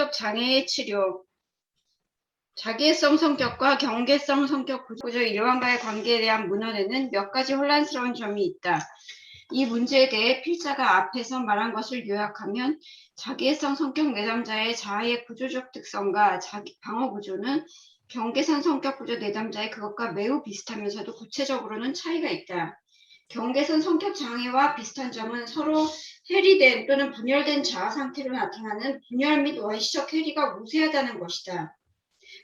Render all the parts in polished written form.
성격 장애의 치료. 자기애성 성격과 경계성 성격 구조 일반과의 관계에 대한 문헌에는 몇 가지 혼란스러운 점이 있다. 이 문제에 대해 필자가 앞에서 말한 것을 요약하면 자기애성 성격 내담자의 자아의 구조적 특성과 방어 구조는 경계성 성격 구조 내담자의 그것과 매우 비슷하면서도 구체적으로는 차이가 있다. 경계선 성격 장애와 비슷한 점은 서로 해리된 또는 분열된 자아 상태로 나타나는 분열 및 원시적 해리가 우세하다는 것이다.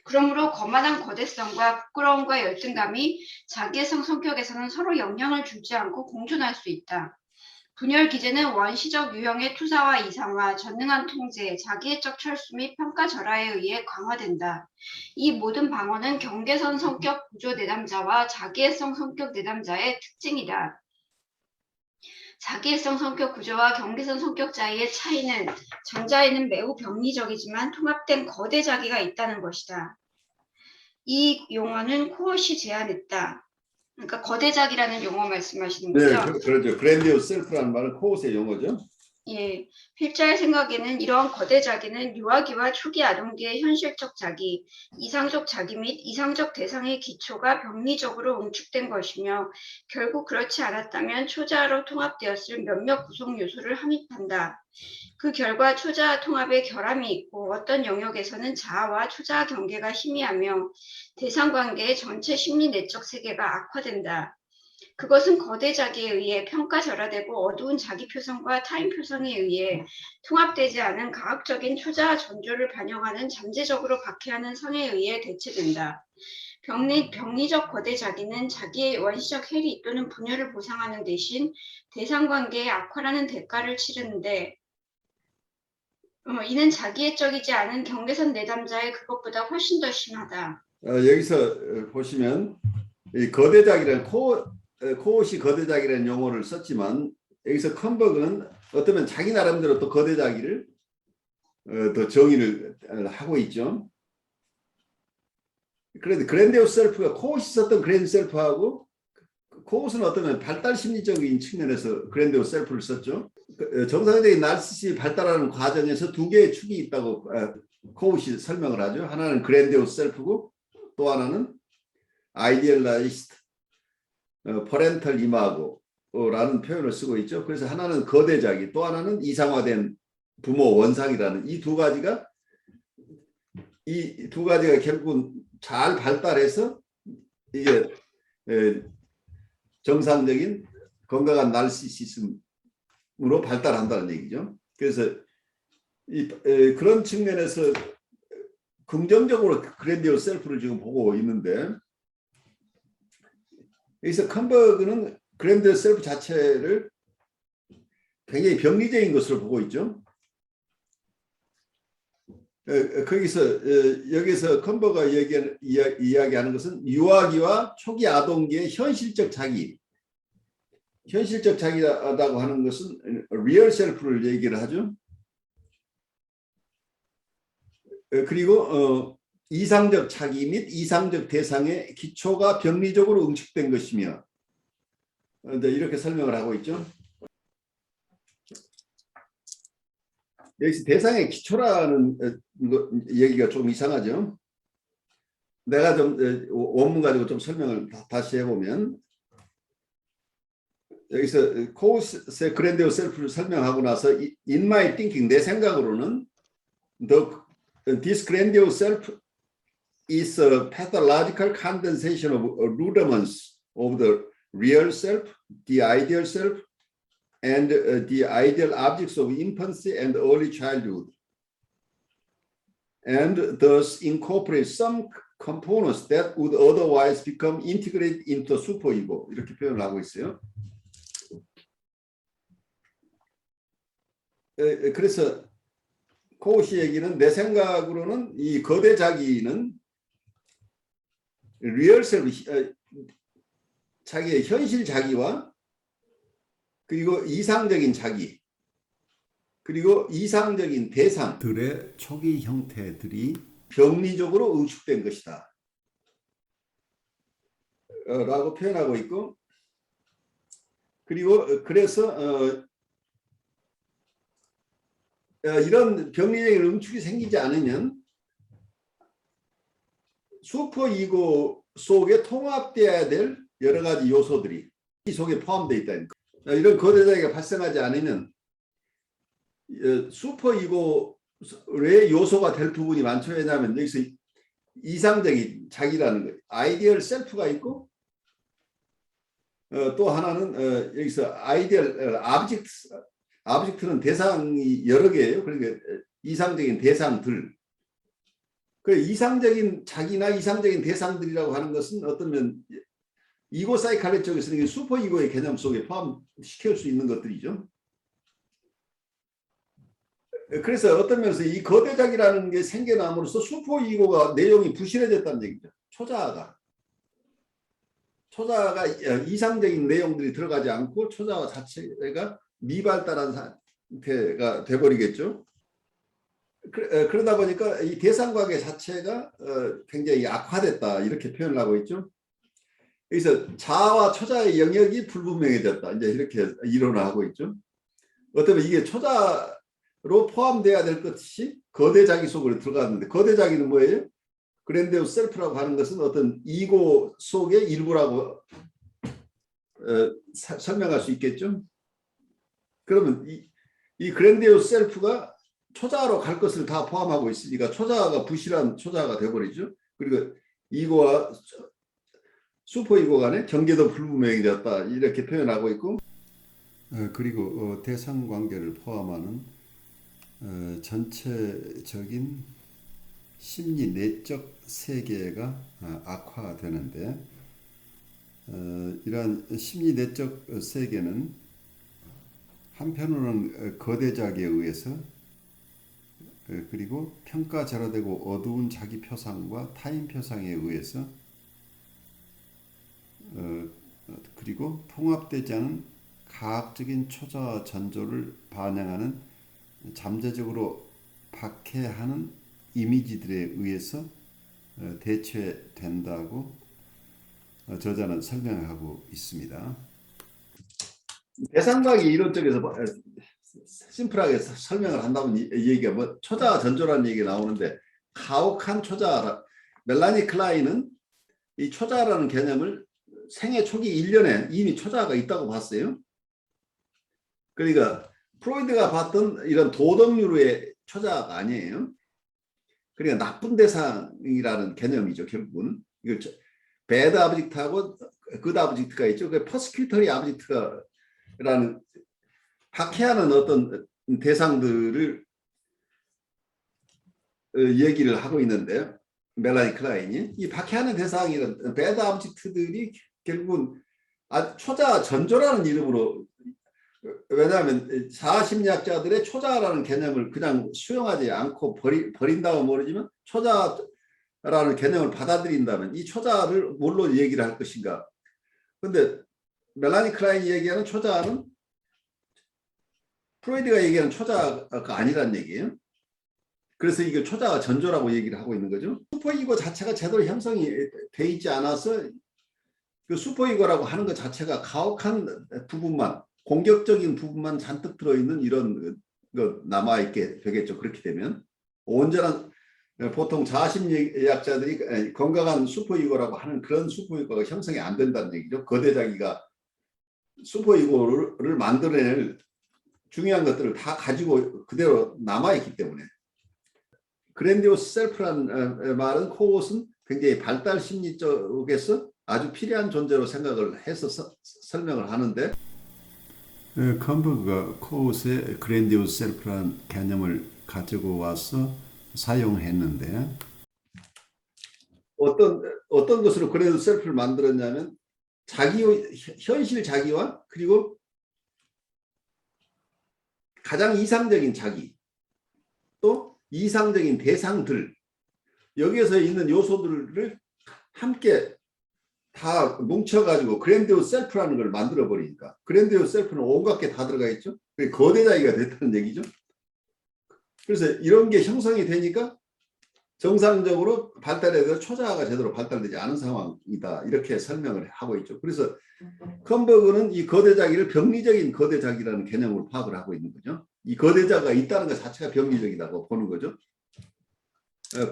그러므로 거만한 거대성과 부끄러움과 열등감이 자기애성 성격에서는 서로 영향을 주지 않고 공존할 수 있다. 분열 기제는 원시적 유형의 투사와 이상화, 전능한 통제, 자기애적 철수 및 평가절하에 의해 강화된다. 이 모든 방어는 경계선 성격 구조 내담자와 자기애성 성격 내담자의 특징이다. 자기애성 성격 구조와 경계선 성격자의 차이는 전자에는 매우 병리적이지만 통합된 거대 자기가 있다는 것이다. 이 용어는 코엇이 제안했다. 그러니까 거대 자기라는 용어 말씀하시는 거죠? 네, 그렇죠. 그랜디오스 셀프라는 말은 코엇의 용어죠. 예, 필자의 생각에는 이러한 거대 자기는 유아기와 초기 아동기의 현실적 자기, 이상적 자기 및 이상적 대상의 기초가 병리적으로 응축된 것이며 결국 그렇지 않았다면 초자아로 통합되었을 몇몇 구성 요소를 함입한다. 그 결과 초자아 통합에 결함이 있고 어떤 영역에서는 자아와 초자아 경계가 희미하며 대상관계의 전체 심리 내적 세계가 악화된다. 그것은 거대 자기에 의해 평가절하되고 어두운 자기 표성과 타인 표성에 의해 통합되지 않은 가학적인 초자아 전조를 반영하는 잠재적으로 박해하는 성에 의해 대체된다. 병리적 거대 자기는 자기의 원시적 해리 또는 분열을 보상하는 대신 대상관계의 악화라는 대가를 치르는데 이는 자기애적이지 않은 경계선 내담자의 그것보다 훨씬 더 심하다. 여기서 보시면 이 거대작이라는 코엇이 거대작이라는 용어를 썼지만 여기서 컴버그는 어쩌면 자기 나름대로 또 거대작이를 더 정의를 하고 있죠. 그런데 그랜디오스 셀프가 코엇이 썼던 그랜드 셀프하고 코엇은 어쩌면 발달 심리적인 측면에서 그랜디오스 셀프를 썼죠. 정상적인 나르시시 발달하는 과정에서 두 개의 축이 있다고 코엇이 설명을 하죠. 하나는 그랜디오스 셀프고 또 하나는 아이디얼라이스트 퍼렌털 이마고라는 표현을 쓰고 있죠. 그래서 하나는 거대자기, 또 하나는 이상화된 부모 원상이라는 이 두 가지가 결국은 잘 발달해서 이게 정상적인 건강한 나르시시즘으로 발달한다는 얘기죠. 그래서 그런 측면에서 긍정적으로 그랜디오스 셀프를 지금 보고 있는데 여기서 컴버그는 그랜디오스 셀프 자체를 굉장히 병리적인 것으로 보고 있죠. 여기서 컴버가 이야기하는 것은 유아기와 초기 아동기의 현실적 자기라고 하는 것은 리얼 셀프를 얘기를 하죠. 그리고 이상적 자기 및 이상적 대상의 기초가 병리적으로 응축된 것이며 이렇게 설명을 하고 있죠. 여기서 대상의 기초라는 얘기가 좀 이상하죠. 내가 좀 원문 가지고 좀 설명을 다시 해보면 여기서 코스의 그랜디오스 셀프를 설명하고 나서 in my thinking 내 생각으로는 this grandiose self is a pathological condensation of rudiments of the real self, the ideal self, and the ideal objects of infancy and early childhood, and thus incorporate some components that would otherwise become integrated into superego. 이렇게 표현을 하고 있어요. 그래서 코우시 얘기는 내 생각으로는 이 거대 자기는 리얼 셀프, 자기의 현실 자기와 그리고 이상적인 자기 그리고 이상적인 대상들의 초기 형태들이 병리적으로 응축된 것이다 라고 표현하고 있고, 그리고 그래서 이런 병리적인 응축이 생기지 않으면 슈퍼 이고 속에 통합되어야 될 여러 가지 요소들이 이 속에 포함되어 있다는 거. 이런 거대 자기가 발생하지 않으면 슈퍼 이고의 요소가 될 부분이 많죠. 왜냐하면 여기서 이상적인 자기라는 거, 아이디얼 셀프가 있고 또 하나는 여기서 아이디얼 아브젝트는 대상이 여러 개예요. 그러니까 이상적인 대상들. 그 이상적인 자기나 이상적인 대상들이라고 하는 것은 어떠면 이고 사이칼리 쪽에서는 슈퍼 이고의 개념 속에 포함시킬 수 있는 것들이죠. 그래서 어떤 면에서 이 거대작이라는 게 생겨남으로써 슈퍼 이고가 내용이 부실해졌다는 얘기죠. 초자아가 이상적인 내용들이 들어가지 않고 초자아 자체가 미발달한 상태가 돼버리겠죠. 그러다 보니까 이 대상관계 자체가 굉장히 악화됐다 이렇게 표현을 하고 있죠. 여기서 자아와 초자의 영역이 불분명해졌다 이제 이렇게 이론을 하고 있죠. 어쩌면 이게 초자로 포함돼야 될 것이 거대자기 속으로 들어갔는데 거대자기는 뭐예요? 그랜디오스 셀프라고 하는 것은 어떤 이고 속의 일부라고 설명할 수 있겠죠. 그러면 이 그랜디오스 셀프가 초자아로 갈 것을 다 포함하고 있으니까 초자아가 부실한 초자아가 되어버리죠. 그리고 이고와 슈퍼 이고 간의 경계도 불분명해졌다 이렇게 표현하고 있고 그리고 대상 관계를 포함하는 전체적인 심리 내적 세계가 악화되는데 이러한 심리 내적 세계는 한편으로는 거대작에 의해서 그리고 평가절하되고 어두운 자기 표상과 타인 표상에 의해서 그리고 통합되지 않은 가학적인 초자 전조를 반영하는 잠재적으로 박해하는 이미지들에 의해서 대체된다고 저자는 설명하고 있습니다. 대상과학이 이론 쪽에서 심플하게 설명을 한다면 이 얘기가 뭐 초자 전조라는 얘기가 나오는데 가혹한 초자 멜라니 클라인은 이 초자라는 개념을 생애 초기 1년에 이미 초자가 있다고 봤어요. 그러니까 프로이드가 봤던 이런 도덕류의 초자가 아니에요. 그러니까 나쁜 대상이라는 개념이죠. 결국은 배드 아브젝트하고 굿 아브젝트가 있죠. 그 퍼스큐터리 아브젝트라는 박해하는 어떤 대상들을 얘기를 하고 있는데 멜라니 클라인이 이 박해하는 대상이란 배드 아브젝트들이 결국은 초자 전조라는 이름으로 왜냐하면 자아심리학자들의 초자라는 개념을 그냥 수용하지 않고 버린다고 모르지만 초자라는 개념을 받아들인다면 이 초자를 뭘로 얘기를 할 것인가. 그런데 멜라니 클라인이 얘기하는 초자는 프로이드가 얘기하는 초자가 아니란 얘기예요. 그래서 이게 초자가 전조라고 얘기를 하고 있는 거죠. 슈퍼이고 자체가 제대로 형성이 돼 있지 않아서 그 슈퍼이고라고 하는 것 자체가 가혹한 부분만 공격적인 부분만 잔뜩 들어있는 이런 거 남아있게 되겠죠. 그렇게 되면 온전한 보통 자아심리학자들이 건강한 슈퍼이고라고 하는 그런 슈퍼이고가 형성이 안 된다는 얘기죠. 거대자기가 슈퍼이고를 만들어낼 중요한 것들을 다 가지고 그대로 남아있기 때문에 그랜디오스 셀프라는 말은 코웃은 굉장히 발달 심리 쪽에서 아주 필요한 존재로 생각을 해서 설명을 하는데 컴버그가 코웃의 그랜디오스 셀프라는 개념을 가지고 와서 사용했는데 어떤 것으로 그랜디오스 셀프를 만들었냐면 현실 자기와 그리고 가장 이상적인 자기 또 이상적인 대상들 여기에서 있는 요소들을 함께 다 뭉쳐가지고 그랜디오스 셀프라는 걸 만들어 버리니까 그랜디오스 셀프는 온갖 게 다 들어가 있죠. 거대자기가 됐다는 얘기죠. 그래서 이런 게 형성이 되니까 정상적으로 발달해야 될 초자아가 제대로 발달되지 않은 상황이다 이렇게 설명을 하고 있죠. 그래서 컴버그는 이 거대자기를 병리적인 거대자기라는 개념으로 파악을 하고 있는 거죠. 이 거대자가 있다는 것 자체가 병리적이라고 보는 거죠.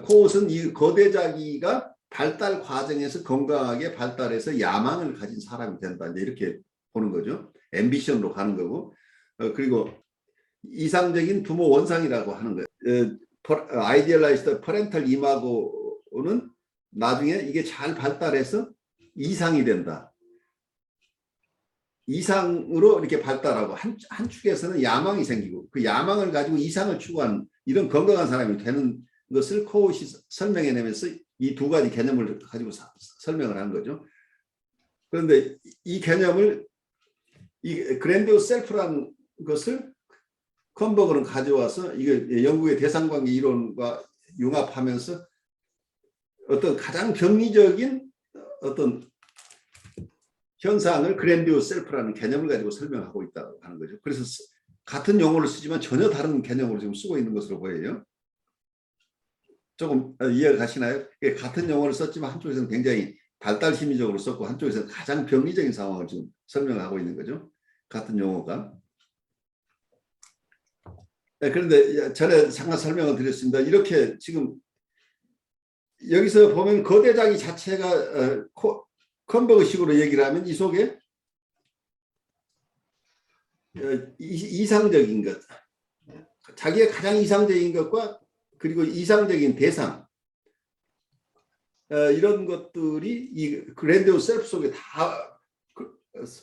코웃은 이 거대자기가 발달 과정에서 건강하게 발달해서 야망을 가진 사람이 된다. 이제 이렇게 보는 거죠. 앰비션으로 가는 거고. 그리고 이상적인 부모 원상이라고 하는 거예요. 아이디얼라이즈드 퍼렌탈 이마고는 나중에 이게 잘 발달해서 이상이 된다. 이상으로 이렇게 발달하고 한 축에서는 야망이 생기고 그 야망을 가지고 이상을 추구하는 이런 건강한 사람이 되는 것을 코웃이 설명해내면서 이 두 가지 개념을 가지고 설명을 한 거죠. 그런데 이 개념을 이 그랜디오스 셀프라는 것을 컴버그는 가져와서 이게 영국의 대상관계 이론과 융합하면서 어떤 가장 병리적인 어떤 현상을 그랜디오스 셀프라는 개념을 가지고 설명하고 있다고 하는 거죠. 그래서 같은 용어를 쓰지만 전혀 다른 개념으로 지금 쓰고 있는 것으로 보여요. 조금 이해가 가시나요? 같은 용어를 썼지만 한쪽에서는 굉장히 발달 심리적으로 썼고 한쪽에서는 가장 병리적인 상황을 지금 설명하고 있는 거죠. 같은 용어가. 그런데 전에 잠깐 설명을 드렸습니다. 이렇게 지금 여기서 보면 거대자기 자체가 컴버그식으로 얘기를 하면 이 속에 이상적인 것, 자기의 가장 이상적인 것과 그리고 이상적인 대상, 이런 것들이 이 그랜디오스 셀프 속에 다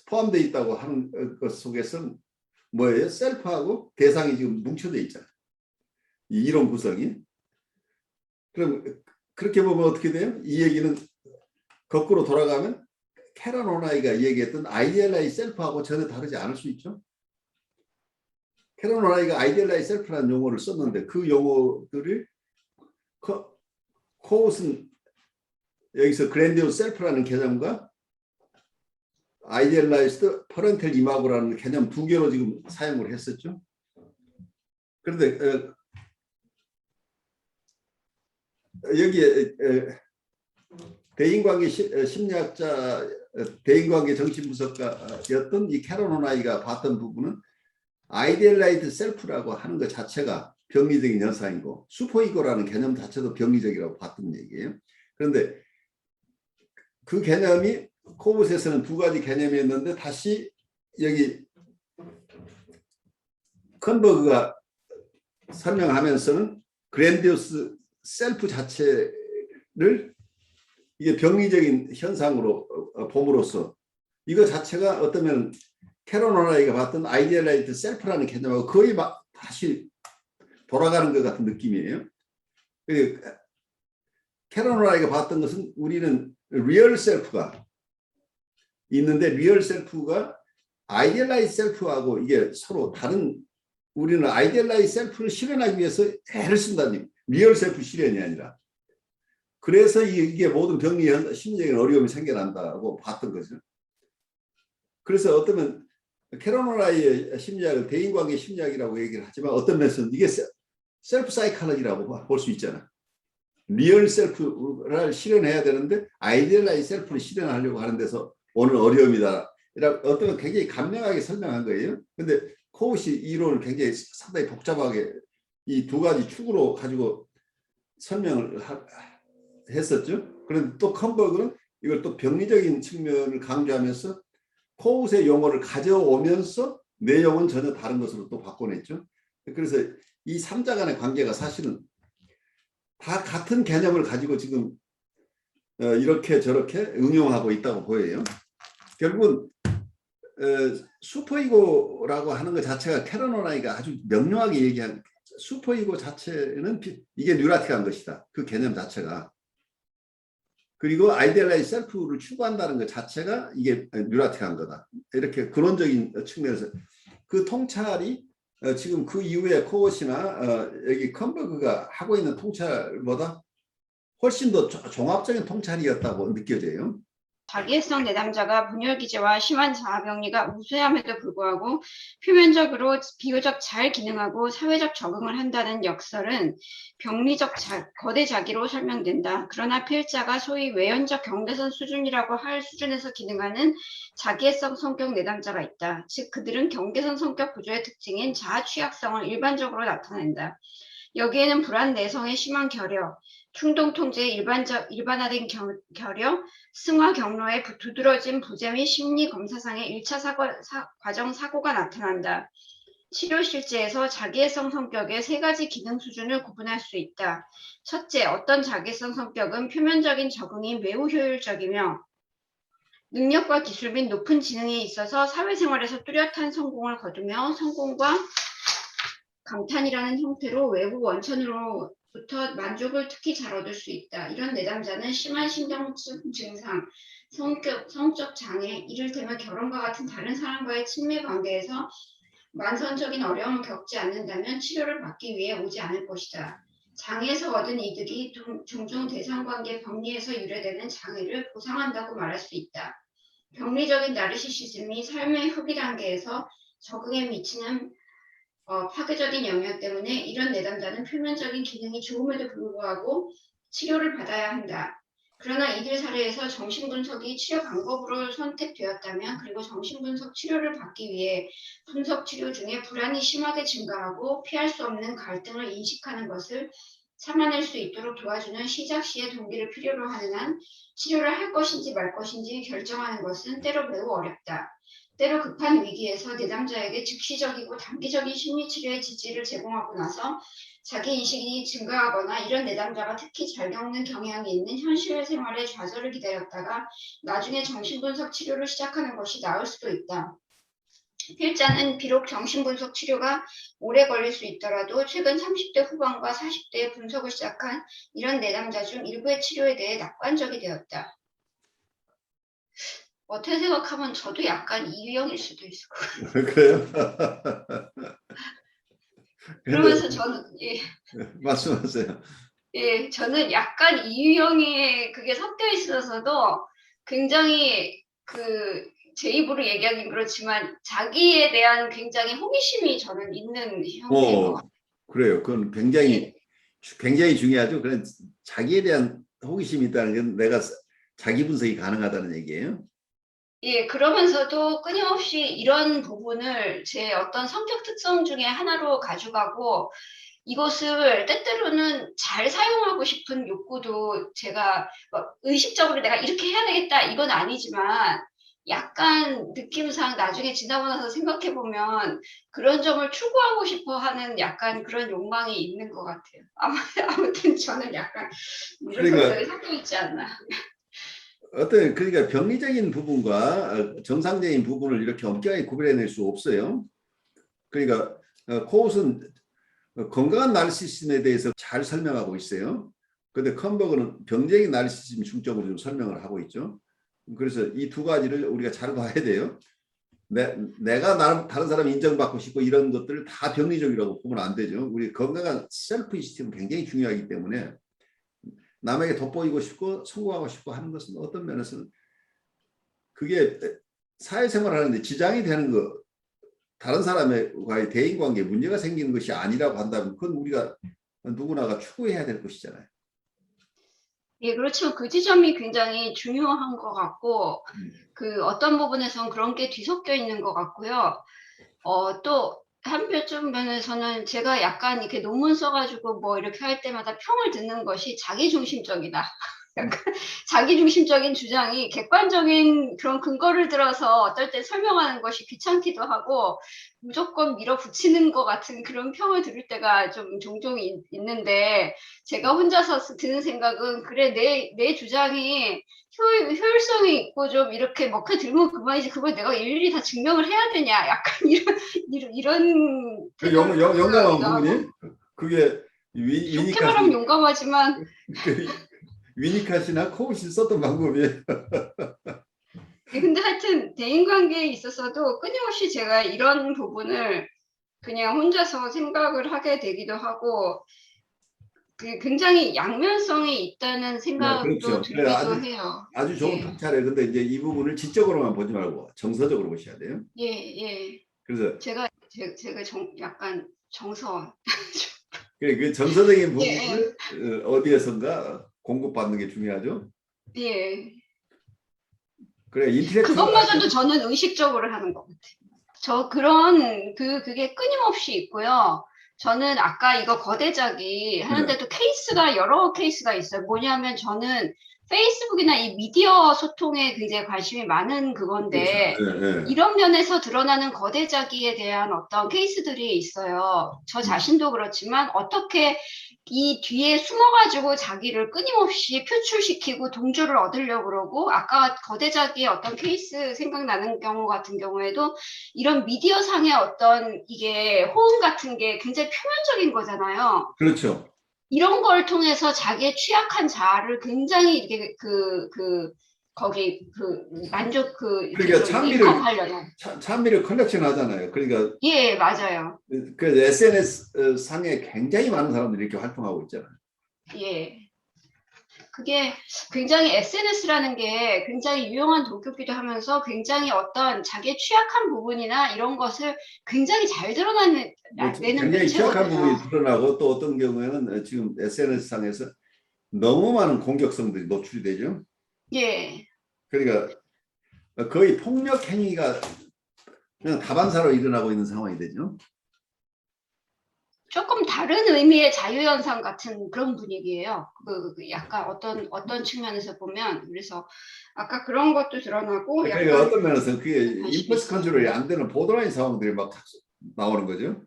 포함되어 있다고 하는 것 속에서 뭐예요? 셀프하고 대상이 지금 뭉쳐져 있잖아요. 이 이론 구성이. 그럼 그렇게 보면 어떻게 돼요? 이 얘기는 거꾸로 돌아가면 캐런 오나이가 얘기했던 아이디얼라이즈 셀프하고 전혀 다르지 않을 수 있죠. 캐런 오나이가 아이디얼라이즈 셀프라는 용어를 썼는데 그 용어들을 코웃은 여기서 그랜디오스 셀프라는 개념과 아이디얼라이즈드 퍼렌탈 이마고라는 개념 두 개로 지금 사용을 했었죠. 그런데 여기에 대인관계 심리학자, 대인관계 정신분석가였던 이 캐런 오나이가 봤던 부분은 아이디얼라이즈 셀프라고 하는 것 자체가 병리적인 현상이고 슈퍼이고라는 개념 자체도 병리적이라고 봤던 얘기예요. 그런데 그 개념이 코웃에서는 두 가지 개념이었는데 다시 여기 컨버그가 설명하면서는 그랜디오스 셀프 자체를 이게 병리적인 현상으로 봄으로써 이거 자체가 어쩌면 캐런 오나이가 봤던 아이디얼라이즈 셀프라는 개념하고 거의 막 다시 돌아가는 것 같은 느낌이에요. 캐런 오나이가 봤던 것은 우리는 리얼 셀프가 있는데 리얼 셀프가 아이디얼라이즈 셀프하고 이게 서로 다른, 우리는 아이디얼라이즈 셀프를 실현하기 위해서 애를 쓴다는 리얼 셀프 실현이 아니라, 그래서 이게 모든 병리 심리적인 어려움이 생겨난다고 봤던 거죠. 그래서 어쩌면 캐런 오나이의 심리학을 대인관계 심리학이라고 얘기를 하지만 어떤 면에서는 이게 셀프 사이칼로지라고 볼 수 있잖아. 리얼 셀프를 실현해야 되는데 아이디얼라이즈 셀프를 실현하려고 하는 데서 오는 어려움이다. 어떤 굉장히 감명하게 설명한 거예요. 근데 코웃이 이론을 굉장히 상당히 복잡하게 이 두 가지 축으로 가지고 설명을 했었죠. 그런데 또 컴버그는 이걸 또 병리적인 측면을 강조하면서 코웃의 용어를 가져오면서 내용은 전혀 다른 것으로 또 바꿔냈죠. 그래서 이 3자 간의 관계가 사실은 다 같은 개념을 가지고 지금 이렇게 저렇게 응용하고 있다고 보여요. 결국은 슈퍼이고라고 하는 것 자체가 캐런 오나이가 아주 명료하게 얘기한 슈퍼이고 자체는 이게 뉴라틱한 것이다. 그 개념 자체가. 그리고 아이디얼라이즈 셀프를 추구한다는 것 자체가 이게 뉴라틱한 거다. 이렇게 근원적인 측면에서 그 통찰이 지금 그 이후에 코웃이나 여기 컴버그가 하고 있는 통찰보다 훨씬 더 종합적인 통찰이었다고 느껴져요. 자기애성 내담자가 분열기제와 심한 자아병리가 우세함에도 불구하고 표면적으로 비교적 잘 기능하고 사회적 적응을 한다는 역설은 병리적 거대 자기로 설명된다. 그러나 필자가 소위 외연적 경계선 수준이라고 할 수준에서 기능하는 자기애성 성격 내담자가 있다. 즉 그들은 경계선 성격 구조의 특징인 자아 취약성을 일반적으로 나타낸다. 여기에는 불안 내성의 심한 결여, 충동 통제의 일반화된 결여, 승화 경로의 두드러진 부재 및 심리 검사상의 1차 과정 사고가 나타난다. 치료 실제에서 자기애성 성격의 세 가지 기능 수준을 구분할 수 있다. 첫째, 어떤 자기애성 성격은 표면적인 적응이 매우 효율적이며 능력과 기술 및 높은 지능에 있어서 사회생활에서 뚜렷한 성공을 거두며 성공과 감탄이라는 형태로 외부 원천으로부터 만족을 특히 잘 얻을 수 있다. 이런 내담자는 심한 신경증 증상, 성적 장애, 이를테면 결혼과 같은 다른 사람과의 친밀 관계에서 만선적인 어려움을 겪지 않는다면 치료를 받기 위해 오지 않을 것이다. 장애에서 얻은 이득이 종종 대상관계 병리에서 유래되는 장애를 보상한다고 말할 수 있다. 병리적인 나르시시즘이 삶의 후기 단계에서 적응에 미치는 파괴적인 영향 때문에 이런 내담자는 표면적인 기능이 좋음에도 불구하고 치료를 받아야 한다. 그러나 이들 사례에서 정신분석이 치료 방법으로 선택되었다면 그리고 정신분석 치료를 받기 위해 분석 치료 중에 불안이 심하게 증가하고 피할 수 없는 갈등을 인식하는 것을 참아낼 수 있도록 도와주는 시작 시의 동기를 필요로 하는 한 치료를 할 것인지 말 것인지 결정하는 것은 때로 매우 어렵다. 때로 급한 위기에서 내담자에게 즉시적이고 단기적인 심리치료의 지지를 제공하고 나서 자기 인식이 증가하거나 이런 내담자가 특히 잘 겪는 경향이 있는 현실 생활의 좌절을 기다렸다가 나중에 정신분석 치료를 시작하는 것이 나을 수도 있다. 필자는 비록 정신분석 치료가 오래 걸릴 수 있더라도 최근 30대 후반과 40대에 분석을 시작한 이런 내담자 중 일부의 치료에 대해 낙관적이 되었다. 어떻게 생각하면 저도 약간 이유형일 수도 있을 것 같아요. 그래요? 그러면서 저는 말씀하세요. 저는 약간 이유형이 그게 섞여 있어서도 굉장히 제 입으로 얘기하긴 그렇지만 자기에 대한 굉장히 호기심이 저는 있는 형태인 것 같아요. 그래요. 그건 굉장히 중요하죠. 그런 자기에 대한 호기심이 있다는 건 내가 자기 분석이 가능하다는 얘기예요. 그러면서도 끊임없이 이런 부분을 제 어떤 성격 특성 중에 하나로 가져가고 이것을 때때로는 잘 사용하고 싶은 욕구도 제가 의식적으로 내가 이렇게 해야 되겠다 이건 아니지만 약간 느낌상 나중에 지나고 나서 생각해 보면 그런 점을 추구하고 싶어 하는 약간 그런 욕망이 있는 것 같아요. 아무튼 저는 약간 이런 성격이 섞여 있지 않나. 그러니까 병리적인 부분과 정상적인 부분을 이렇게 엄격하게 구별해낼 수 없어요. 그러니까 코웃은 건강한 나르시시즘에 대해서 잘 설명하고 있어요. 그런데 컴버그는 병적인 나르시시즘 중점으로 좀 설명을 하고 있죠. 그래서 이 두 가지를 우리가 잘 봐야 돼요. 내가 다른 사람 인정받고 싶고 이런 것들을 다 병리적이라고 보면 안 되죠. 우리 건강한 셀프 이스템은 굉장히 중요하기 때문에 남에게 돋보이고 싶고 성공하고 싶고 하는 것은 어떤 면에서는 그게 사회생활 하는데 지장이 되는 거, 다른 사람과의 대인관계에 문제가 생기는 것이 아니라고 한다면 그건 우리가 누구나가 추구해야 될 것이잖아요. 그렇죠. 그 지점이 굉장히 중요한 것 같고 어떤 부분에선 그런 게 뒤섞여 있는 것 같고요. 또 한편 면에서는 제가 약간 이렇게 논문 써가지고 뭐 이렇게 할 때마다 평을 듣는 것이 자기중심적이다. 약간 자기중심적인 주장이 객관적인 그런 근거를 들어서 어떨 때 설명하는 것이 귀찮기도 하고 무조건 밀어붙이는 것 같은 그런 평을 들을 때가 좀 종종 있는데 제가 혼자서 드는 생각은 그래 내 주장이 효율성이 있고 좀 이렇게 먹혀 들면 그만이지 그걸 내가 일일이 다 증명을 해야 되냐 약간 이런 용감한 부분이 그게 좋게 말하면 용감하지만 위니카시나 코웃이 썼던 방법이에요. 근데 하여튼 대인관계에 있어서도 끊임없이 제가 이런 부분을 그냥 혼자서 생각을 하게 되기도 하고 굉장히 양면성이 있다는 네, 생각도 그렇죠. 그래, 들기도 해요. 아주 좋은 예, 통찰이에요. 근데 이제 이 부분을 지적으로만 보지 말고 정서적으로 보셔야 돼요. 예, 예. 그래서 제가 약간 정서원. 그 정서적인 예, 예, 부분을 어디에선가 공급받는 게 중요하죠. 예. 그래, 그것마저도 인텔렉츄얼하면 저는 의식적으로 하는 것 같아요. 그게 끊임없이 있고요. 저는 아까 이거 거대자기 네, 하는데도 여러 케이스가 있어요. 뭐냐면 저는 페이스북이나 이 미디어 소통에 굉장히 관심이 많은 그렇죠. 그건데, 네, 네. 이런 면에서 드러나는 거대자기에 대한 어떤 케이스들이 있어요. 저 음, 자신도 그렇지만 어떻게 이 뒤에 숨어가지고 자기를 끊임없이 표출시키고 동조를 얻으려고 그러고, 아까 거대자기의 어떤 케이스 생각나는 경우 같은 경우에도 이런 미디어상의 어떤 이게 호응 같은 게 굉장히 표면적인 거잖아요. 그렇죠. 이런 걸 통해서 자기의 취약한 자아를 굉장히 이렇게 거기 만족 이렇게 그러니까 좀 메이크업하려는. 찬미를 컬렉션 하잖아요. 그러니까 예, 맞아요. 그 SNS 상에 굉장히 많은 사람들이 이렇게 활동하고 있잖아요. 예. 그게 굉장히 SNS라는 게 굉장히 유용한 도구기도 하면서 굉장히 어떤 자기의 취약한 부분이나 이런 것을 굉장히 잘 내는 굉장히 취약한 매체거든요. 부분이 드러나고 또 어떤 경우에는 지금 SNS 상에서 너무 많은 공격성들이 노출이 되죠. 예. 그러니까 거의 폭력 행위가 그냥 다반사로 일어나고 있는 상황이 되죠. 조금 다른 의미의 자유현상 같은 그런 분위기예요. 약간 어떤 측면에서 보면. 그래서 아까 그런 것도 드러나고 그러니까 약간 어떤 면에서 그게 관심이 임퍼스 있어요. 컨트롤이 안 되는 보드라인 상황들이 막 나오는 거죠.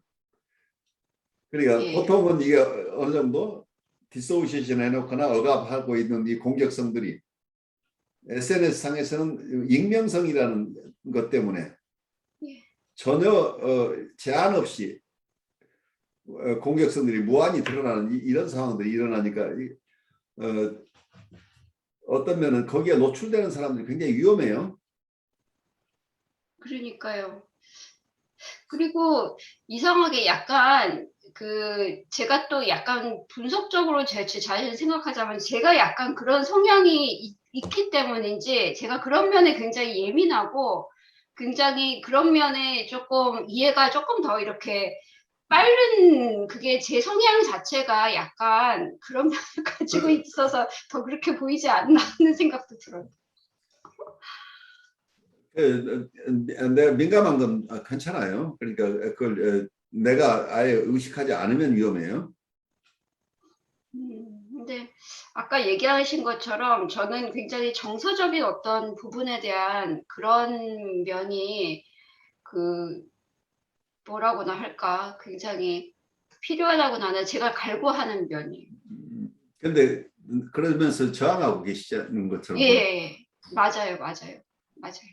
그러니까 예. 보통은 이게 어느 정도 디소시에이션 해놓거나 억압하고 있는 이 공격성들이 SNS 상에서는 익명성이라는 것 때문에 예. 전혀 제한 없이 공격성들이 무한히 드러나는 이런 상황들이 일어나니까 어떤 면은 거기에 노출되는 사람들이 굉장히 위험해요. 그러니까요. 그리고 이상하게 약간 제가 또 약간 분석적으로 제 자신을 생각하자면 제가 약간 그런 성향이 있기 때문인지 제가 그런 면에 굉장히 예민하고 굉장히 그런 면에 조금 이해가 조금 더 이렇게 빠른 그게 제 성향 자체가 약간 그런 면을 가지고 그, 있어서 더 그렇게 보이지 않나 하는 생각도 들어요. 내가 민감한 건 괜찮아요. 그러니까 그걸 내가 아예 의식하지 않으면 위험해요. 근데 아까 얘기하신 것처럼 저는 굉장히 정서적인 어떤 부분에 대한 그런 면이 그 뭐라고나 할까 굉장히 필요하다고 나는 제가 갈구하는 면이에요. 근데 그러면서 저항하고 계시는 것처럼 보여요. 예, 맞아요, 맞아요, 맞아요.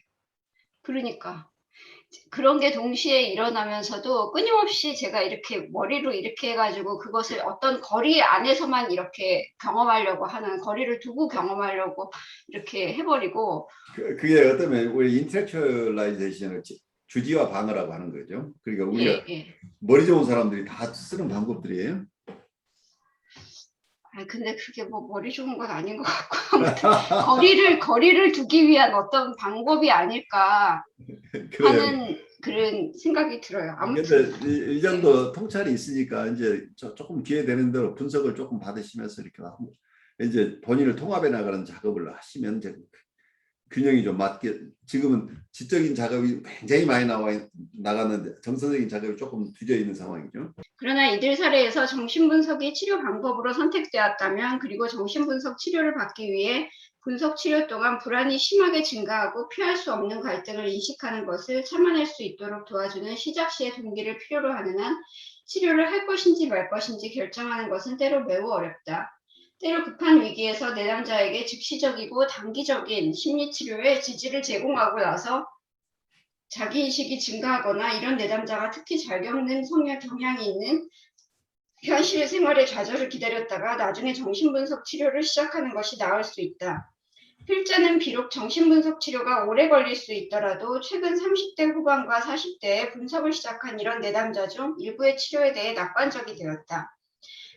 그러니까. 그런 게 동시에 일어나면서도 끊임없이 제가 이렇게 머리로 이렇게 해가지고 그것을 어떤 거리 안에서만 이렇게 경험하려고 하는 거리를 두고 경험하려고 이렇게 해버리고 그게 어쩌면 우리 인텔렉츄얼라이제이션을 주지와 방어라고 하는 거죠. 그러니까 우리가 예, 예. 머리 좋은 사람들이 다 쓰는 방법들이에요. 아, 근데 그게 뭐 머리 좋은 건 아닌 것 같고 아무튼 거리를 두기 위한 어떤 방법이 아닐까 그래요. 하는 그런 생각이 들어요. 아무튼 근데 이 예. 정도 통찰이 있으니까 이제 조금 기회 되는 대로 분석을 조금 받으시면서 이렇게 하고 이제 본인을 통합해 나가는 작업을 하시면 이제 균형이 좀 맞게 지금은 지적인 작업이 굉장히 많이 나갔는데 정서적인 작업이 조금 뒤져 있는 상황이죠. 그러나 이들 사례에서 정신분석이 치료 방법으로 선택되었다면 그리고 정신분석 치료를 받기 위해 분석 치료 동안 불안이 심하게 증가하고 피할 수 없는 갈등을 인식하는 것을 참아낼 수 있도록 도와주는 시작 시의 동기를 필요로 하는 한 치료를 할 것인지 말 것인지 결정하는 것은 때로 매우 어렵다. 때로 급한 위기에서 내담자에게 즉시적이고 단기적인 심리치료에 지지를 제공하고 나서 자기인식이 증가하거나 이런 내담자가 특히 잘 겪는 성향 경향이 있는 현실 생활의 좌절을 기다렸다가 나중에 정신분석 치료를 시작하는 것이 나을 수 있다. 필자는 비록 정신분석 치료가 오래 걸릴 수 있더라도 최근 30대 후반과 40대에 분석을 시작한 이런 내담자 중 일부의 치료에 대해 낙관적이 되었다.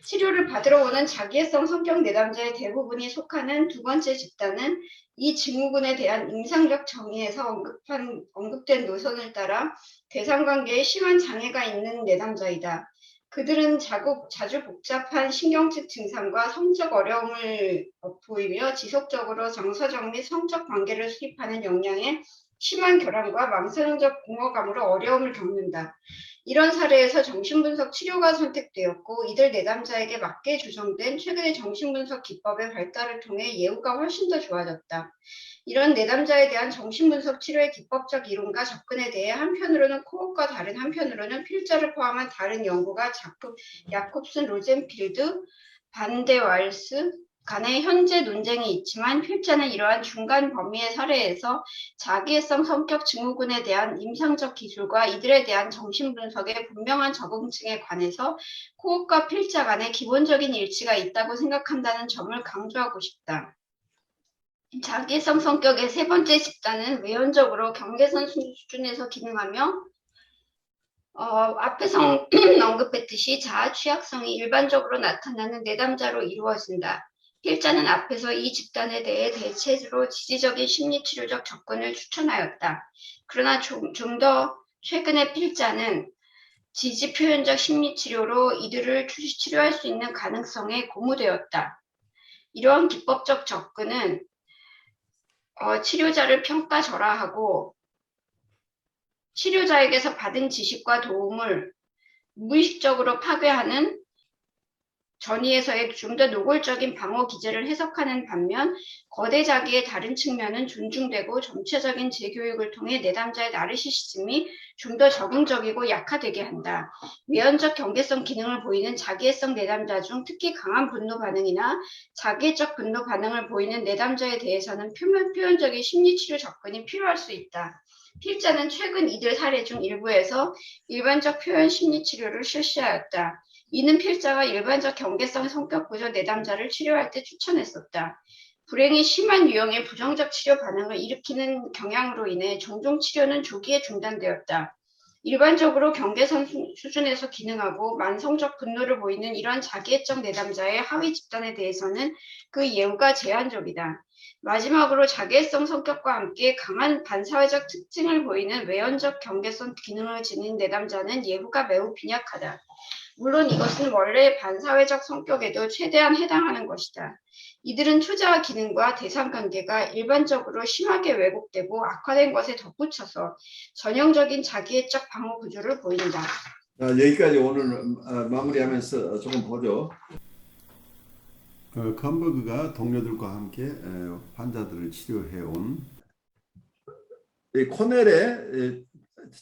치료를 받으러 오는 자기애성 성격 내담자의 대부분이 속하는 두 번째 집단은 이 증후군에 대한 임상적 정의에서 언급된 노선을 따라 대상관계에 심한 장애가 있는 내담자이다. 그들은 자주 복잡한 신경적 증상과 성적 어려움을 보이며 지속적으로 정서적 및 성적 관계를 수립하는 역량에 심한 결함과 망설임적 공허감으로 어려움을 겪는다. 이런 사례에서 정신분석 치료가 선택되었고 이들 내담자에게 맞게 조정된 최근의 정신분석 기법의 발달을 통해 예후가 훨씬 더 좋아졌다. 이런 내담자에 대한 정신분석 치료의 기법적 이론과 접근에 대해 한편으로는 코옥과 다른 한편으로는 필자를 포함한 다른 연구가 야콥슨, 로젠필드, 반데왈스 간의 현재 논쟁이 있지만 필자는 이러한 중간 범위의 사례에서 자기애성 성격 증후군에 대한 임상적 기술과 이들에 대한 정신분석의 분명한 적응층에 관해서 코옥과 필자 간의 기본적인 일치가 있다고 생각한다는 점을 강조하고 싶다. 자기애성 성격의 세 번째 집단은 외연적으로 경계선 수준에서 기능하며 앞에서 언급했듯이 자아 취약성이 일반적으로 나타나는 내담자로 이루어진다. 필자는 앞에서 이 집단에 대해 대체로 지지적인 심리치료적 접근을 추천하였다. 그러나 좀 더 최근에 필자는 지지표현적 심리치료로 이들을 치료할 수 있는 가능성에 고무되었다. 이러한 기법적 접근은 치료자를 평가절하하고 치료자에게서 받은 지식과 도움을 무의식적으로 파괴하는 전이에서의 좀 더 노골적인 방어 기제를 해석하는 반면 거대 자기의 다른 측면은 존중되고 전체적인 재교육을 통해 내담자의 나르시시즘이 좀 더 적응적이고 약화되게 한다. 외연적 경계성 기능을 보이는 자기애성 내담자 중 특히 강한 분노 반응이나 자기애적 분노 반응을 보이는 내담자에 대해서는 표현적인 심리치료 접근이 필요할 수 있다. 필자는 최근 이들 사례 중 일부에서 일반적 표현 심리치료를 실시하였다. 이는 필자가 일반적 경계성 성격 구조 내담자를 치료할 때 추천했었다. 불행이 심한 유형의 부정적 치료 반응을 일으키는 경향으로 인해 종종 치료는 조기에 중단되었다. 일반적으로 경계선 수준에서 기능하고 만성적 분노를 보이는 이러한 자기애적 내담자의 하위 집단에 대해서는 그 예후가 제한적이다. 마지막으로 자기애성 성격과 함께 강한 반사회적 특징을 보이는 외연적 경계성 기능을 지닌 내담자는 예후가 매우 빈약하다. 물론 이것은 원래의 반사회적 성격에도 최대한 해당하는 것이다. 이들은 투자와 기능과 대상관계가 일반적으로 심하게 왜곡되고 악화된 것에 덧붙여서 전형적인 자기애적 방어 구조를 보인다. 여기까지 오늘 마무리하면서 조금 보죠. 컴버그가 동료들과 함께 환자들을 치료해온 코넬의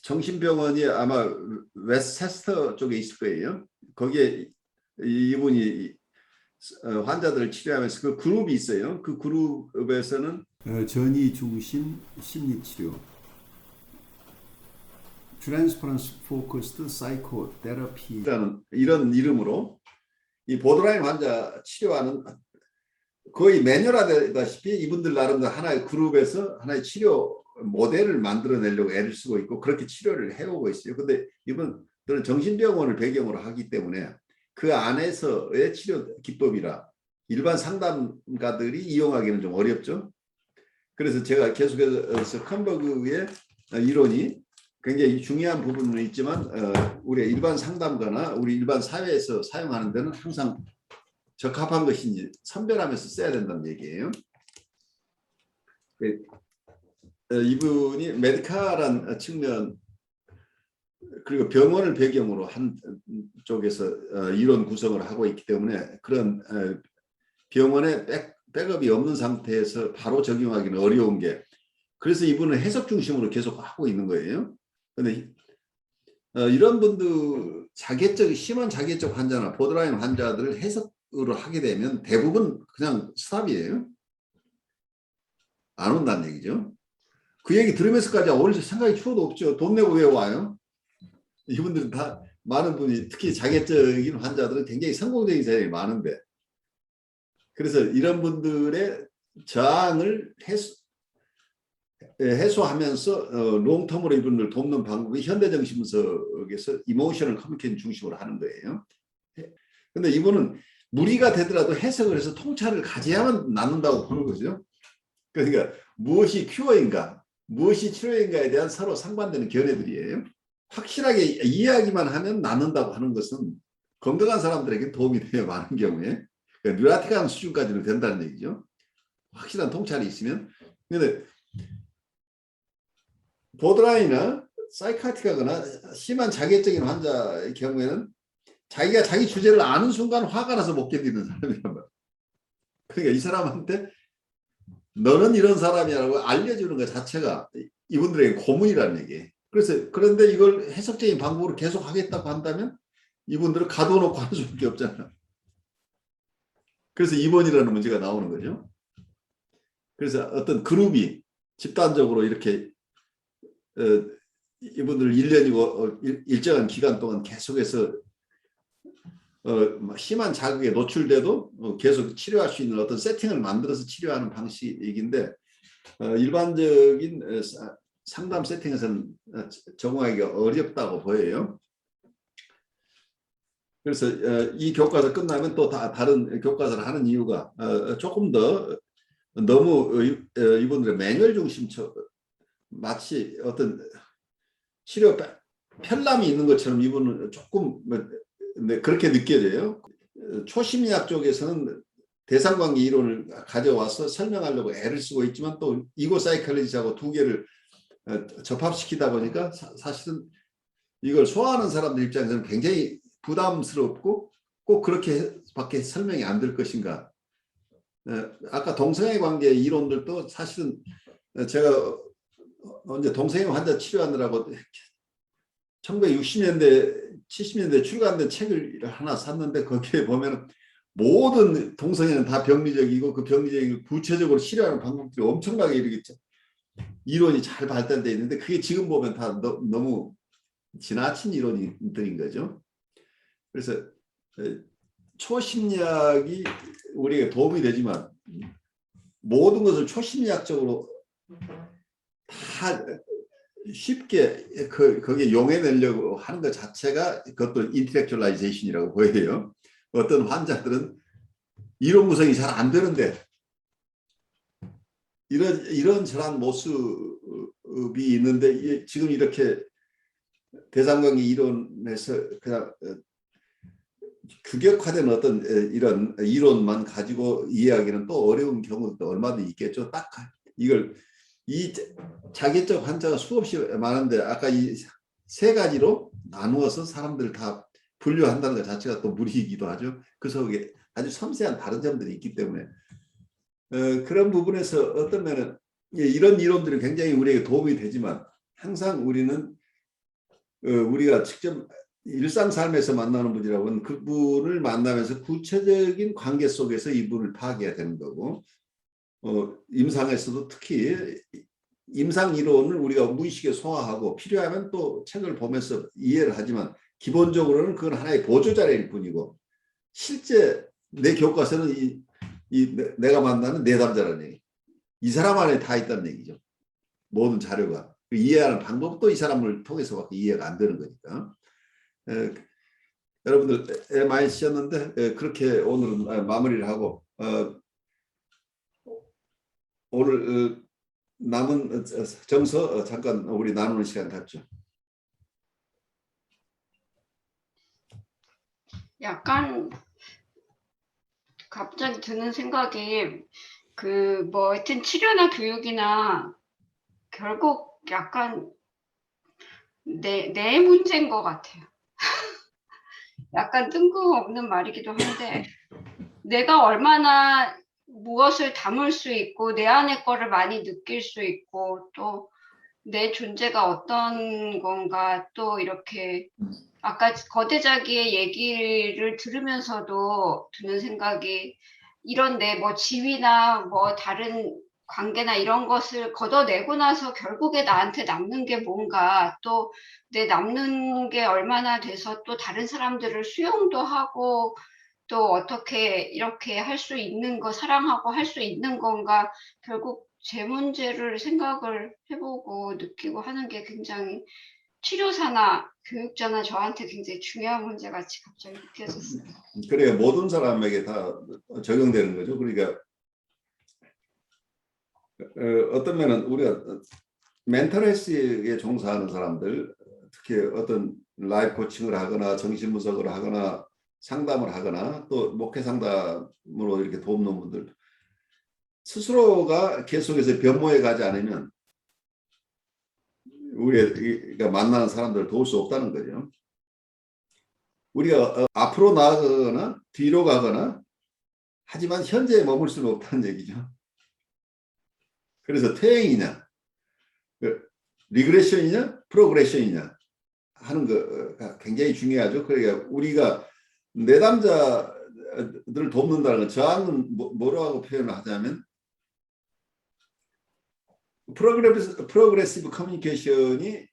정신병원이 아마 웨스체스터 쪽에 있을 거예요. 거기에 이분이 환자들을 치료하면서 그 그룹이 있어요. 그 그룹에서는 전이 중심 심리치료, 트랜스퍼런스 포커스드 사이코테라피라는 이런 이름으로 이 보드라인 환자 치료하는 거의 매뉴얼화되다시피 이분들 나름대로 하나의 그룹에서 하나의 치료 모델을 만들어내려고 애를 쓰고 있고 그렇게 치료를 해오고 있어요. 근데 이분들은 정신병원을 배경으로 하기 때문에 그 안에서의 치료 기법이라 일반 상담가들이 이용하기는 좀 어렵죠. 그래서 제가 계속해서 컴버그의 이론이 굉장히 중요한 부분은 있지만 우리 일반 상담가나 우리 일반 사회에서 사용하는 데는 항상 적합한 것인지 선별하면서 써야 된다는 얘기예요. 이분이 메디칼한 측면 그리고 병원을 배경으로 한 쪽에서 이론 구성을 하고 있기 때문에 그런 병원에 백업이 없는 상태에서 바로 적용하기는 어려운 게 그래서 이분은 해석 중심으로 계속 하고 있는 거예요. 그런데 이런 분들 심한 자기애적 환자나 보드라인 환자들을 해석으로 하게 되면 대부분 그냥 스탑이에요. 안 온다는 얘기죠. 그 얘기 들으면서까지 올 생각이 추워도 없죠. 돈 내고 왜 와요? 이분들은 다 많은 분이 특히 자기애적인 환자들은 굉장히 성공적인 사람이 많은데 그래서 이런 분들의 저항을 해소하면서 롱텀으로 이분을 돕는 방법이 현대정신분석에서 이모셔널 커뮤니케이션 중심으로 하는 거예요. 근데 이분은 무리가 되더라도 해석을 해서 통찰을 가져야만 낫는다고 보는 거죠. 그러니까 무엇이 큐어인가, 무엇이 치료인가에 대한 서로 상반되는 견해들이에요. 확실하게 이해하기만 하면 낫는다고 하는 것은 건강한 사람들에게 도움이 돼요. 많은 경우에. 그러니까 뉴라틱한 수준까지는 된다는 얘기죠. 확실한 통찰이 있으면. 근데 보드라인이나 사이카틱하거나 심한 자괴적인 환자의 경우에는 자기가 자기 주제를 아는 순간 화가 나서 못 견디는 사람이란 말이에요. 그러니까 이 사람한테 너는 이런 사람이라고 알려주는 것 자체가 이분들에게 고문이라는 얘기예요. 그래서 그런데 이걸 해석적인 방법으로 계속 하겠다고 한다면 이분들은 가둬놓고 하는 수밖에 없잖아요. 그래서 입원이라는 문제가 나오는 거죠. 그래서 어떤 그룹이 집단적으로 이렇게 이분들 1년이고 일정한 기간 동안 계속해서 심한 자극에 노출돼도 계속 치료할 수 있는 어떤 세팅을 만들어서 치료하는 방식인데 일반적인 상담 세팅에서는 적용하기가 어렵다고 보여요. 그래서 이 교과서 끝나면 또 다른 교과서를 하는 이유가 조금 더 너무 이분들의 매뉴얼 중심 마치 어떤 치료 편람이 있는 것처럼 이분은 조금 그렇게 느껴져요. 초심리학 쪽에서는 대상관계 이론을 가져와서 설명하려고 애를 쓰고 있지만 또 이고 사이콜로지하고 두 개를 접합시키다 보니까 사실은 이걸 소화하는 사람들 입장에서는 굉장히 부담스럽고 꼭 그렇게밖에 설명이 안 될 것인가. 아까 동성애 관계 이론들도 사실은 제가 언제 동성애 환자 치료하느라고 1960년대 70년대 출간된 책을 하나 샀는데 거기에 보면 모든 동성애는 다 병리적이고 그 병리적인 구체적으로 치료하는 방법들이 엄청나게 이르겠죠. 이론이 잘 발달되어 있는데 그게 지금 보면 다 너무 지나친 이론들인 거죠. 그래서 초심리학이 우리에게 도움이 되지만 모든 것을 초심리학적으로 다 쉽게 거기에 용해내려고 하는 것 자체가 그것도 인텔렉츄얼라이제이션이라고 보여요. 어떤 환자들은 이론 구성이 잘 안 되는데 이런 저런 모습이 있는데 지금 이렇게 대상관계 이론에서 그냥 규격화된 어떤 이런 이론만 가지고 이해하기는 또 어려운 경우도 얼마든지 있겠죠. 딱 이걸 이 자기적 환자가 수없이 많은데 아까 이 세 가지로 나누어서 사람들을 다 분류한다는 것 자체가 또 무리이기도 하죠. 그 속에 아주 섬세한 다른 점들이 있기 때문에 그런 부분에서 어떤 면은 이런 이론들이 굉장히 우리에게 도움이 되지만 항상 우리는 우리가 직접 일상 삶에서 만나는 분이라고는 그분을 만나면서 구체적인 관계 속에서 이분을 파악해야 되는 거고 임상에서도 특히 임상 이론을 우리가 무의식에 소화하고 필요하면 또 책을 보면서 이해를 하지만 기본적으로는 그건 하나의 보조 자료일 뿐이고 실제 내 교과서는 내가 만나는 내담자라는 얘기. 이 사람 안에 다 있다는 얘기죠. 모든 자료가. 이해하는 방법도 이 사람을 통해서밖에 이해가 안 되는 거니까. 여러분들 애 많이 쓰셨는데 그렇게 오늘은 마무리를 하고 오늘 남은 정서 잠깐 우리 나누는 시간 갖죠. 약간 갑자기 드는 생각이 뭐 하여튼 치료나 교육이나 결국 약간 내 문제인 것 같아요. 약간 뜬금없는 말이기도 한데 내가 얼마나 무엇을 담을 수 있고 내 안의 거를 많이 느낄 수 있고 또 내 존재가 어떤 건가 또 이렇게 아까 거대자기의 얘기를 들으면서도 드는 생각이 이런 내 뭐 지위나 뭐 다른 관계나 이런 것을 걷어내고 나서 결국에 나한테 남는 게 뭔가 또 내 남는 게 얼마나 돼서 또 다른 사람들을 수용도 하고 또 어떻게 이렇게 할 수 있는 거 사랑하고 할 수 있는 건가 결국 제 문제를 생각을 해보고 느끼고 하는 게 굉장히 치료사나 교육자나 저한테 굉장히 중요한 문제 같이 갑자기 느껴졌어요. 그래야 모든 사람에게 다 적용되는 거죠. 그러니까 어떤 면은 우리가 멘탈 헬스에 종사하는 사람들, 특히 어떤 라이프 코칭을 하거나 정신분석을 하거나 상담을 하거나 또 목회 상담으로 이렇게 돕는 분들 스스로가 계속해서 변모해 가지 않으면 우리가 만나는 사람들을 도울 수 없다는 거죠. 우리가 앞으로 나아가거나 뒤로 가거나 하지만 현재에 머물 수는 없다는 얘기죠. 그래서 퇴행이냐, 리그레션이냐, 프로그레션이냐 하는 거가 굉장히 중요하죠. 그러니까 우리가 내담자들을 돕는다는 건 저항은 뭐라고 표현을 하자면 프로그레시브 커뮤니케이션이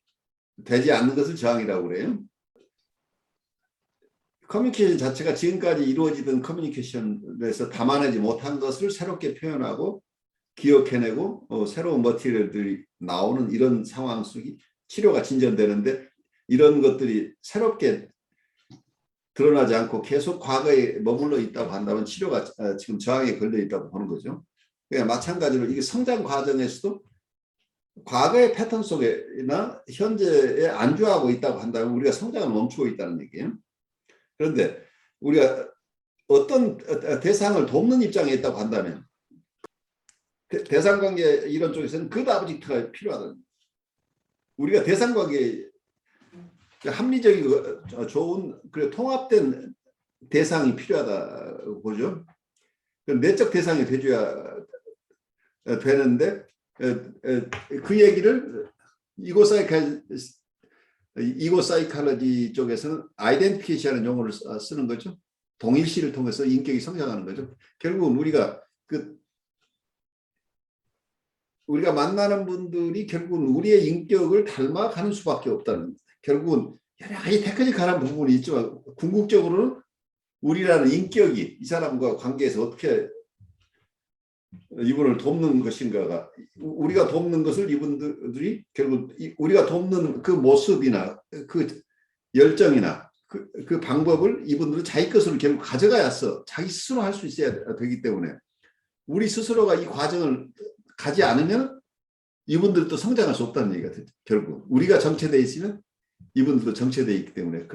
되지 않는 것을 저항이라고 그래요. 커뮤니케이션 자체가 지금까지 이루어지던 커뮤니케이션에서 담아내지 못한 것을 새롭게 표현하고 기억해내고 새로운 머티리얼들이 나오는 이런 상황 속이 치료가 진전되는데 이런 것들이 새롭게 드러나지 않고 계속 과거에 머물러 있다고 한다면 치료가 지금 저항에 걸려 있다고 보는 거죠. 그러니까 마찬가지로 이게 성장 과정에서도 과거의 패턴 속에나 현재에 안주하고 있다고 한다면 우리가 성장을 멈추고 있다는 얘기예요. 그런데 우리가 어떤 대상을 돕는 입장에 있다고 한다면 대상관계 이런 쪽에서는 그 아버지가 필요하다. 우리가 대상관계 합리적이고 좋은 그리고 통합된 대상이 필요하다고 보죠. 내적 대상이 돼줘야 되는데 그 얘기를 이고 사이칼러지 쪽에서는 아이덴티피케이션이라는 용어를 쓰는 거죠. 동일시를 통해서 인격이 성장하는 거죠. 결국은 우리가 만나는 분들이 결국은 우리의 인격을 닮아가는 수밖에 없다는, 결국은 여러 가지 테크닉한 부분이 있지만 궁극적으로는 우리라는 인격이 이 사람과 관계에서 어떻게 이분을 돕는 것인가가, 우리가 돕는 것을 이분들이 결국 우리가 돕는 그 모습이나 그 열정이나 그 방법을 이분들은 자기 것으로 결국 가져가야서 자기 스스로 할 수 있어야 되기 때문에 우리 스스로가 이 과정을 가지 않으면 이분들도 성장할 수 없다는 얘기가 되죠. 결국 우리가 정체되어 있으면 이분들도 정체되어 있기 때문에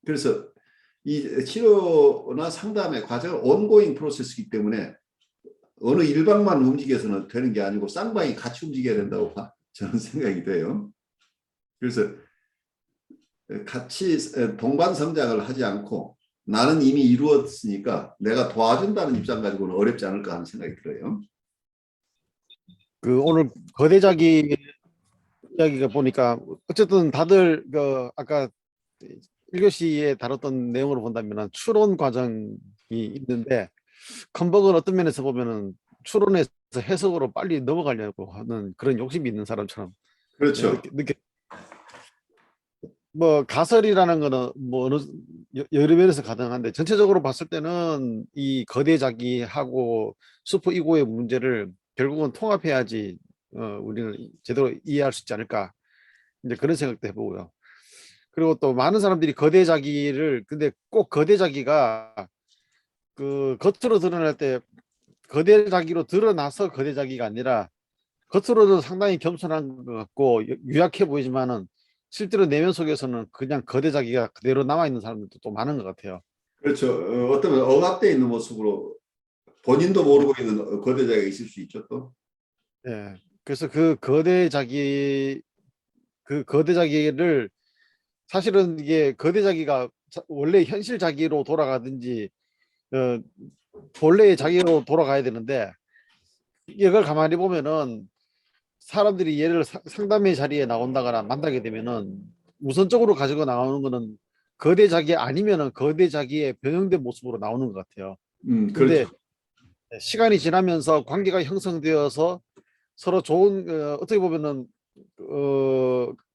그래서 이 치료나 상담의 과정은 온고잉 프로세스이기 때문에 어느 일방만 움직여서는 되는 게 아니고 쌍방이 같이 움직여야 된다고 저는 생각이 돼요. 그래서 같이 동반 성장을 하지 않고 나는 이미 이루었으니까 내가 도와준다는 입장 가지고는 어렵지 않을까 하는 생각이 들어요. 그 오늘 거대자기 이야기가 보니까 어쨌든 다들 그 아까 1교시에 다뤘던 내용으로 본다면 추론 과정이 있는데 컨버그는 어떤 면에서 보면은 추론에서 해석으로 빨리 넘어가려고 하는 그런 욕심이 있는 사람처럼 그렇죠. 뭐 가설이라는 거는 뭐 여러 면에서 가능한데 전체적으로 봤을 때는 이 거대자기하고 슈퍼 이고의 문제를 결국은 통합해야지 우리는 제대로 이해할 수 있지 않을까, 이제 그런 생각도 해보고요. 그리고 또 많은 사람들이 거대자기를, 근데 꼭 거대자기가 그 겉으로 드러날 때 거대자기로 드러나서 거대자기가 아니라 겉으로는 상당히 겸손한 것 같고 유약해 보이지만은 실제로 내면 속에서는 그냥 거대자기가 그대로 남아있는 사람들도 또 많은 것 같아요. 그렇죠. 어쩌면 억압되어 있는 모습으로 본인도 모르고 있는 거대자기가 있을 수 있죠 또. 예. 그래서 그 거대자기를 사실은 이게 거대자기가 원래 현실 자기로 돌아가든지 본래의 자기로 돌아가야 되는데 이걸 가만히 보면은 사람들이 얘를 상담의 자리에 나온다거나 만나게 되면은 우선적으로 가지고 나오는 거는 거대 자기 아니면은 거대 자기의 변형된 모습으로 나오는 것 같아요. 그런데 그렇죠. 시간이 지나면서 관계가 형성되어서 서로 좋은 어떻게 보면은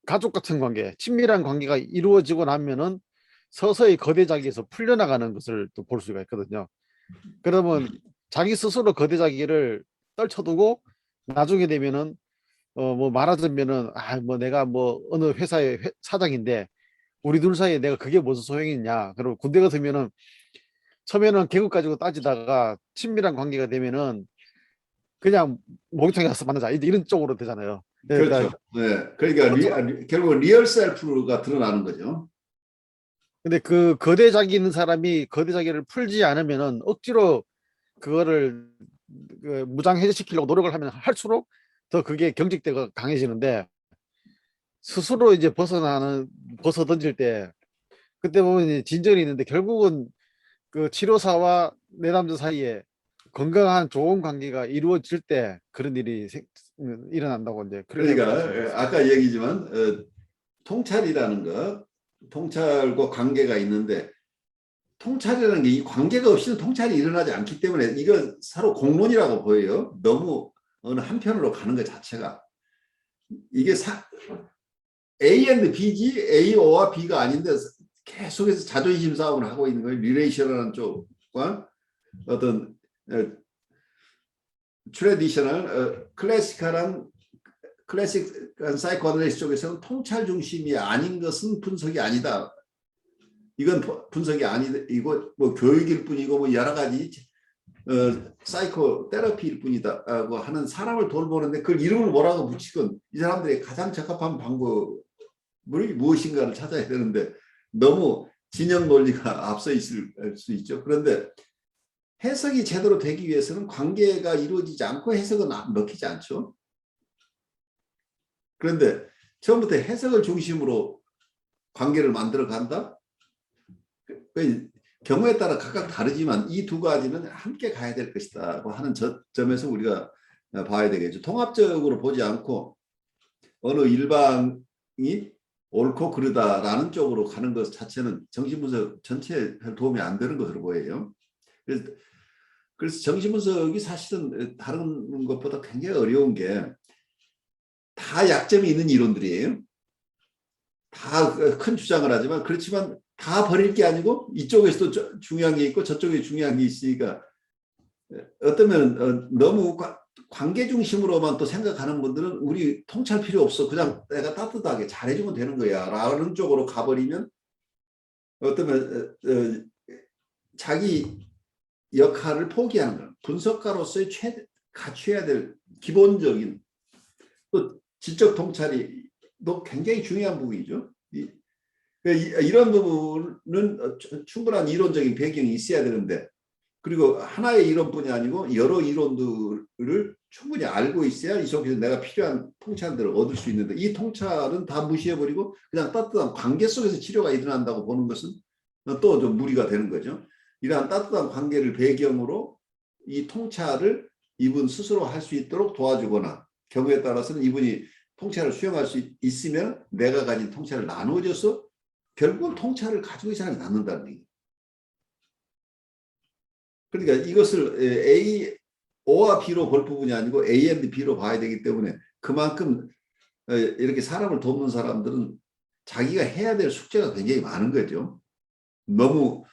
가족 같은 관계, 친밀한 관계가 이루어지고 나면은 서서히 거대 자기에서 풀려나가는 것을 또 볼 수가 있거든요. 그러면 자기 스스로 거대 자기를 떨쳐두고 나중에 되면은 뭐 말하자면은 뭐 내가 뭐 어느 회사의 사장인데 우리 둘 사이에 내가 그게 무슨 소용이 있냐. 그리고 군대 같으면은 처음에는 계급 가지고 따지다가 친밀한 관계가 되면은 그냥 목욕탕에 가서 만나자 이런 쪽으로 되잖아요. 그러니까 그렇죠. 네. 그러니까 결국 리얼 셀프가 드러나는 거죠. 근데 그 거대 자기 있는 사람이 거대 자기를 풀지 않으면은 억지로 그거를 무장 해제시키려고 노력을 하면 할수록 더 그게 경직되고 강해지는데 스스로 이제 벗어 던질 때 그때 보면 이제 진전이 있는데 결국은 그 치료사와 내담자 사이에 건강한 좋은 관계가 이루어질 때 그런 일이 일어난다고 이제 그렇게 말씀드렸습니다. 그러니까 아까 얘기지만 통찰이라는 것, 통찰과 관계가 있는데 통찰이라는 게 이 관계가 없이는 통찰이 일어나지 않기 때문에 이거 서로 공론이라고 보여요. 너무 어느 한편으로 가는 것 자체가 이게 A and B지 A와 B가 아닌데 계속해서 자존심 싸움을 하고 있는 거예요. 리레이션이라는 쪽과 어떤 트레디셔널 클래식한 사이코애널리스트 쪽에서는 통찰 중심이 아닌 것은 분석이 아니다. 이건 분석이 아니고 뭐 교육일 뿐이고 뭐 여러 가지 사이코 테라피일 뿐이다고 하는 사람을 돌보는데 그걸 이름을 뭐라고 붙이건 이 사람들의 가장 적합한 방법이 무엇인가를 찾아야 되는데 너무 진영 논리가 앞서 있을 수 있죠. 그런데 해석이 제대로 되기 위해서는 관계가 이루어지지 않고 해석은 먹히지 않죠. 그런데 처음부터 해석을 중심으로 관계를 만들어 간다? 경우에 따라 각각 다르지만 이 두 가지는 함께 가야 될 것이다 하는 점에서 우리가 봐야 되겠죠. 통합적으로 보지 않고 어느 일방이 옳고 그르다라는 쪽으로 가는 것 자체는 정신분석 전체에 도움이 안 되는 것으로 보여요. 그래서 정신분석이 사실은 다른 것보다 굉장히 어려운 게 다 약점이 있는 이론들이에요. 다 큰 주장을 하지만 그렇지만 다 버릴 게 아니고 이쪽에서도 중요한 게 있고 저쪽에 중요한 게 있으니까 어쩌면 너무 관계 중심으로만 또 생각하는 분들은 우리 통찰 필요 없어. 그냥 내가 따뜻하게 잘해주면 되는 거야 라는 쪽으로 가버리면 어쩌면 자기 역할을 포기하는 거야. 분석가로서의 갖춰야 될 기본적인 또 지적 통찰이 또 굉장히 중요한 부분이죠. 이런 부분은 충분한 이론적인 배경이 있어야 되는데 그리고 하나의 이론뿐이 아니고 여러 이론들을 충분히 알고 있어야 이 속에서 내가 필요한 통찰들을 얻을 수 있는데 이 통찰은 다 무시해버리고 그냥 따뜻한 관계 속에서 치료가 일어난다고 보는 것은 또 좀 무리가 되는 거죠. 이러한 따뜻한 관계를 배경으로 이 통찰을 이분 스스로 할 수 있도록 도와주거나 경우에 따라서는 이분이 통찰을 수용할 수 있으면 내가 가진 통찰을 나누어줘서 결국은 통찰을 가지고 이 사람이 낳는다는 얘기예요. 그러니까 이것을 O와 B로 볼 부분이 아니고 A and B로 봐야 되기 때문에 그만큼 이렇게 사람을 돕는 사람들은 자기가 해야 될 숙제가 굉장히 많은 거죠. 너무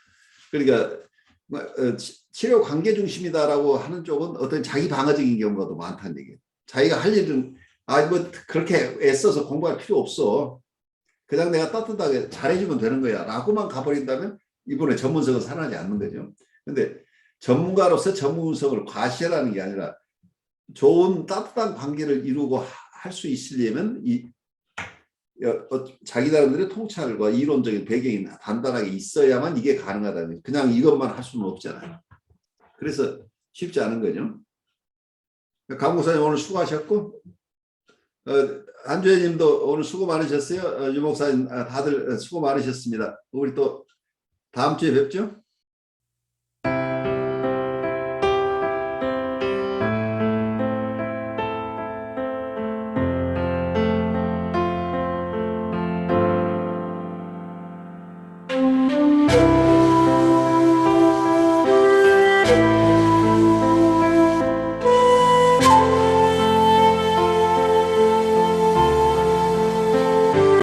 그러니까 치료 관계 중심이다라고 하는 쪽은 어떤 자기 방어적인 경우가 더 많다는 얘기예요. 자기가 할 일은 뭐 그렇게 애써서 공부할 필요 없어. 그냥 내가 따뜻하게 잘해주면 되는 거야 라고만 가버린다면 이분의 전문성은 살아나지 않는 거죠. 근데 전문가로서 전문성을 과시하라는 게 아니라 좋은 따뜻한 관계를 이루고 할 수 있으려면 자기 나름대로 통찰과 이론적인 배경이 단단하게 있어야만 이게 가능하다는 그냥 이것만 할 수는 없잖아요. 그래서 쉽지 않은 거죠. 강 목사님 오늘 수고하셨고 한주혜님도 오늘 수고 많으셨어요. 유 목사님 다들 수고 많으셨습니다. 우리 또 다음 주에 뵙죠.